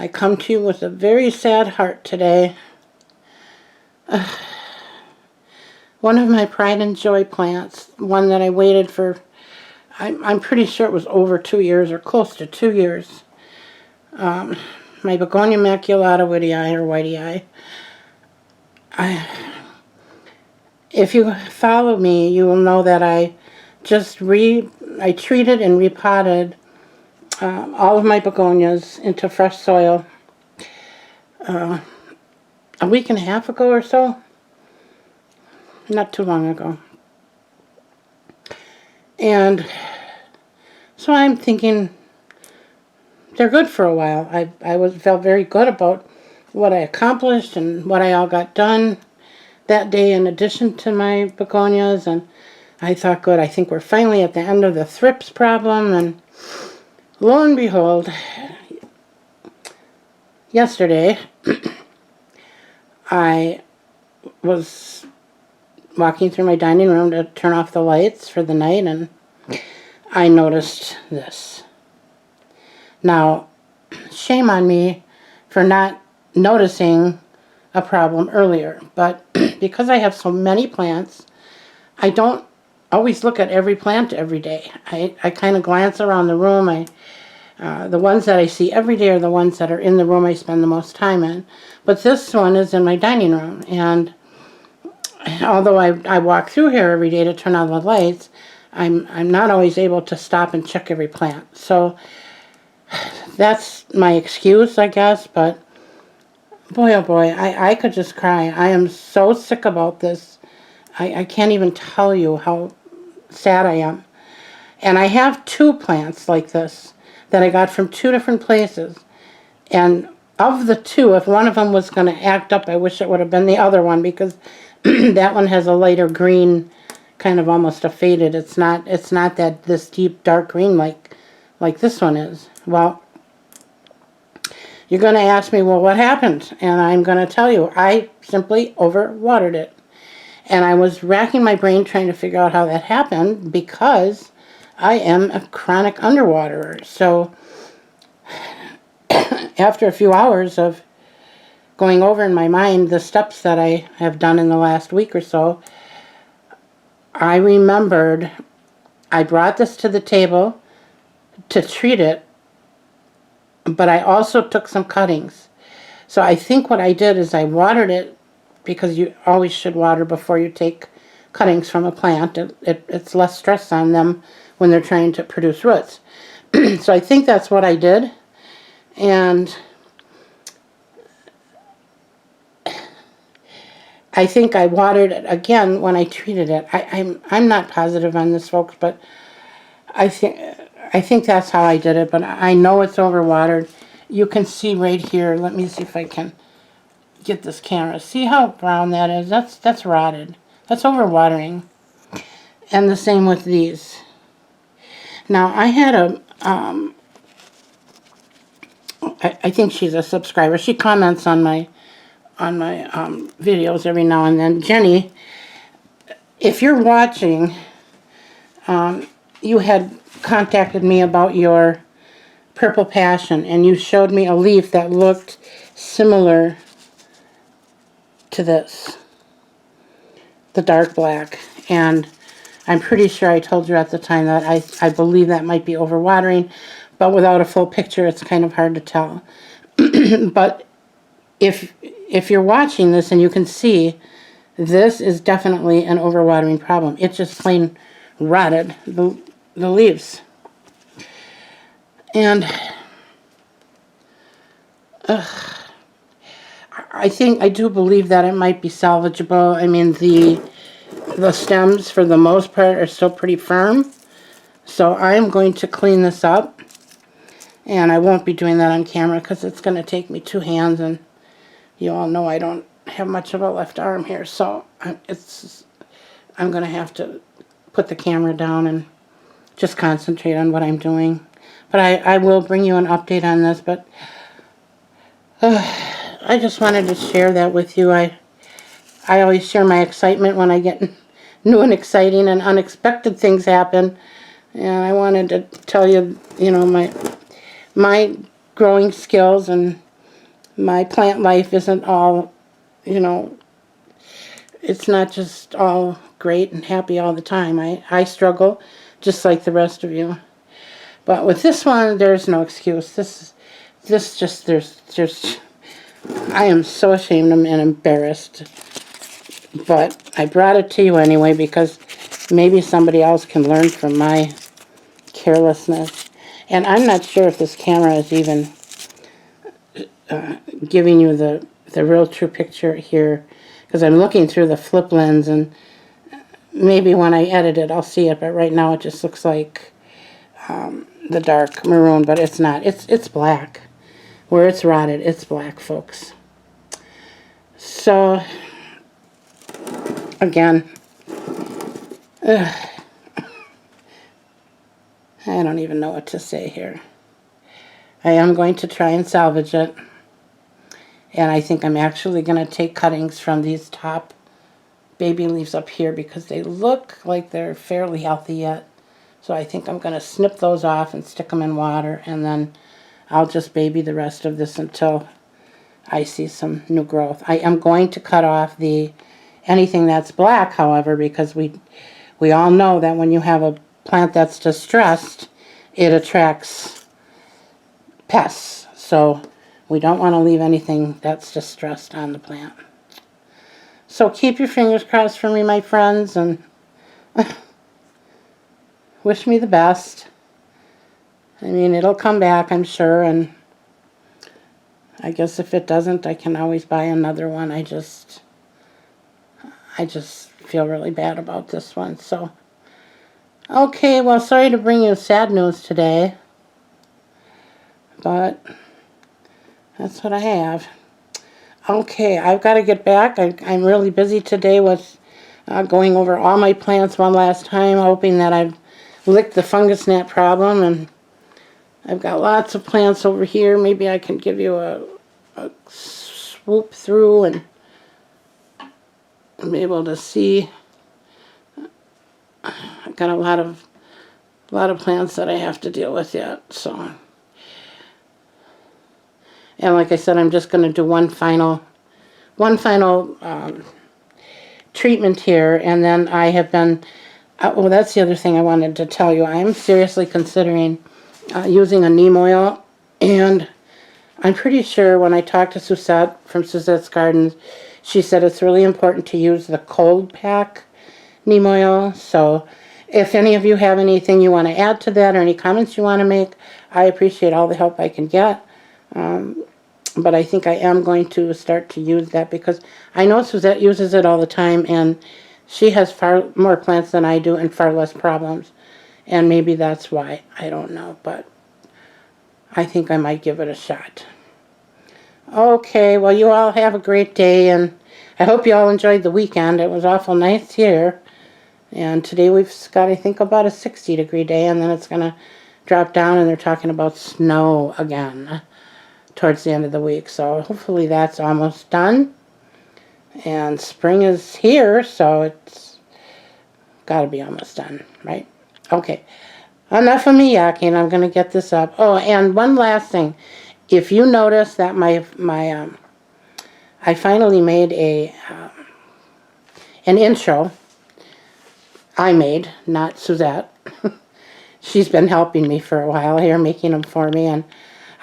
I come to you with a very sad heart today. One of my pride and joy plants, one that I waited for, I'm pretty sure it was over 2 years or close to 2 years. My Begonia Maculata Wightii. If you follow me, you will know that I treated and repotted all of my begonias into fresh soil a week and a half ago or so. Not too long ago. And so I'm thinking they're good for a while. I felt very good about what I accomplished and what I all got done that day in addition to my begonias. And I thought, good, I think we're finally at the end of the thrips problem. And lo and behold, yesterday I was walking through my dining room to turn off the lights for the night, and I noticed this. Now, shame on me for not noticing a problem earlier, but because I have so many plants, I don't always look at every plant every day. I kind of glance around the room. The ones that I see every day are the ones that are in the room I spend the most time in. But this one is in my dining room, and although I walk through here every day to turn on the lights, I'm not always able to stop and check every plant. So that's my excuse, I guess, but boy, oh boy, I could just cry. I am so sick about this. I can't even tell you how sad I am. And I have 2 plants like this that I got from 2 different places. And of the 2, if one of them was going to act up, I wish it would have been the other one, because that one has a lighter green, kind of almost a faded. It's not that this deep dark green like this one is. Well, you're going to ask me, well, what happened? And I'm going to tell you, I simply overwatered it. And I was racking my brain trying to figure out how that happened, because I am a chronic underwaterer. So after a few hours of going over in my mind the steps that I have done in the last week or so, I remembered I brought this to the table to treat it, but I also took some cuttings. So I think what I did is I watered it, because you always should water before you take cuttings from a plant. It's less stress on them when they're trying to produce roots. So I think that's what I did. And I think I watered it again when I treated it. I'm not positive on this, folks, but I think that's how I did it. But I know it's overwatered. You can see right here. Let me see if I can get this camera. See how brown that is? That's rotted. That's overwatering. And the same with these. Now I had a I think she's a subscriber. She comments on my videos every now and then. Jenny, if you're watching, you had contacted me about your purple passion, and you showed me a leaf that looked similar to this, the dark black. And I'm pretty sure I told you at the time that I believe that might be overwatering, but without a full picture it's kind of hard to tell. But if you're watching this and you can see, this is definitely an overwatering problem. It just plain rotted the leaves. And I do believe that it might be salvageable. I mean, the stems for the most part are still pretty firm. So I'm going to clean this up. And I won't be doing that on camera because it's going to take me 2 hands, and you all know I don't have much of a left arm here, so I'm going to have to put the camera down and just concentrate on what I'm doing. But I will bring you an update on this, but I just wanted to share that with you. I always share my excitement when I get new and exciting and unexpected things happen, and I wanted to tell you, you know, my growing skills and my plant life isn't all, you know, it's not just all great and happy all the time. I struggle just like the rest of you. But with this one, there's no excuse. I am so ashamed and embarrassed. But I brought it to you anyway because maybe somebody else can learn from my carelessness. And I'm not sure if this camera is even giving you the real true picture here, because I'm looking through the flip lens, and maybe when I edit it I'll see it, but right now it just looks like the dark maroon, but it's not. It's black. Where it's rotted, it's black, folks. So again, I don't even know what to say here. I am going to try and salvage it. And I think I'm actually going to take cuttings from these top baby leaves up here because they look like they're fairly healthy yet. So I think I'm going to snip those off and stick them in water, and then I'll just baby the rest of this until I see some new growth. I am going to cut off anything that's black, however, because we all know that when you have a plant that's distressed, it attracts pests. So we don't want to leave anything that's distressed on the plant. So keep your fingers crossed for me, my friends, and wish me the best. I mean, it'll come back, I'm sure, and I guess if it doesn't, I can always buy another one. I just feel really bad about this one. So, okay, well, sorry to bring you sad news today, but that's what I have. Okay, I've got to get back. I'm really busy today with going over all my plants one last time, hoping that I've licked the fungus gnat problem, and I've got lots of plants over here. Maybe I can give you a swoop through and be able to see. I've got a lot of plants that I have to deal with yet. So, and like I said, I'm just going to do one final treatment here, and then I have been. Well, that's the other thing I wanted to tell you. I am seriously considering using a neem oil, and I'm pretty sure when I talked to Suzette from Suzette's Gardens, she said it's really important to use the cold pack neem oil. So if any of you have anything you want to add to that or any comments you want to make, I appreciate all the help I can get. But I think I am going to start to use that because I know Suzette uses it all the time, and she has far more plants than I do and far less problems. And maybe that's why. I don't know. But I think I might give it a shot. Okay, well, you all have a great day. And I hope you all enjoyed the weekend. It was awful nice here. And today we've got, I think, about a 60-degree day. And then it's going to drop down. And they're talking about snow again towards the end of the week. So hopefully that's almost done. And spring is here, so it's got to be almost done, right? Okay, enough of me yakking. I'm going to get this up. Oh, and one last thing. If you notice that I finally made an intro. I made, not Suzette. She's been helping me for a while here, making them for me, and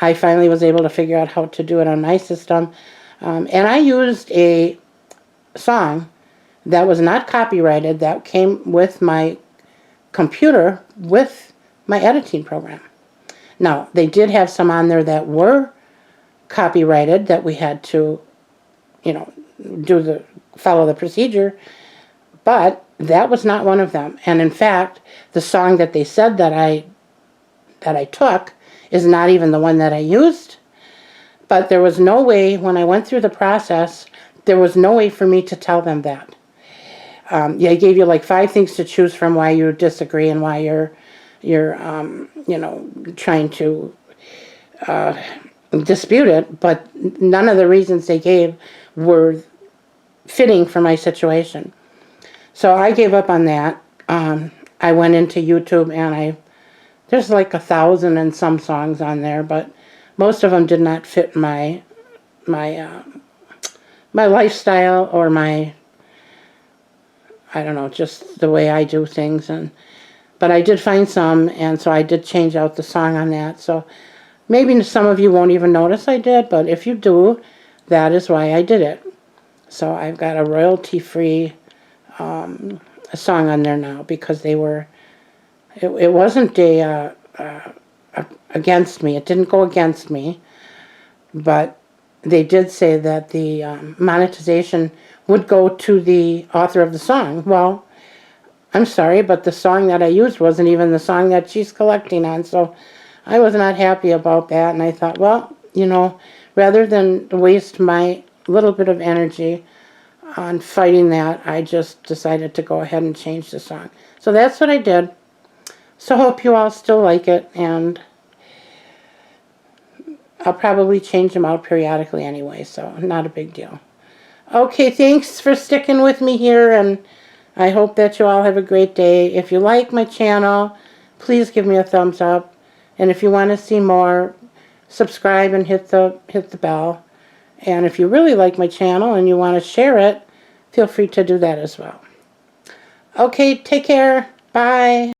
I finally was able to figure out how to do it on my system. And I used a song that was not copyrighted, that came with my computer with my editing program. Now, they did have some on there that were copyrighted that we had to, you know, follow the procedure, but that was not one of them. And in fact, the song that they said that I took is not even the one that I used. But there was no way, when I went through the process, there was no way for me to tell them that. Yeah, I gave you like 5 things to choose from why you disagree and why you're you know, trying to dispute it, but none of the reasons they gave were fitting for my situation. So I gave up on that. I went into YouTube, and there's like 1,000 and some songs on there, but most of them did not fit my my lifestyle or my, I don't know, just the way I do things. But I did find some, and so I did change out the song on that. So maybe some of you won't even notice I did, but if you do, that is why I did it. So I've got a royalty-free song on there now because they were, it wasn't against me. It didn't go against me, but they did say that the monetization would go to the author of the song. Well, I'm sorry, but the song that I used wasn't even the song that she's collecting on, so I was not happy about that, and I thought, well, you know, rather than waste my little bit of energy on fighting that, I just decided to go ahead and change the song. So that's what I did. So I hope you all still like it, and I'll probably change them out periodically anyway, so not a big deal. Okay, thanks for sticking with me here, and I hope that you all have a great day. If you like my channel, please give me a thumbs up. And if you want to see more, subscribe and hit the bell. And if you really like my channel and you want to share it, feel free to do that as well. Okay, take care. Bye.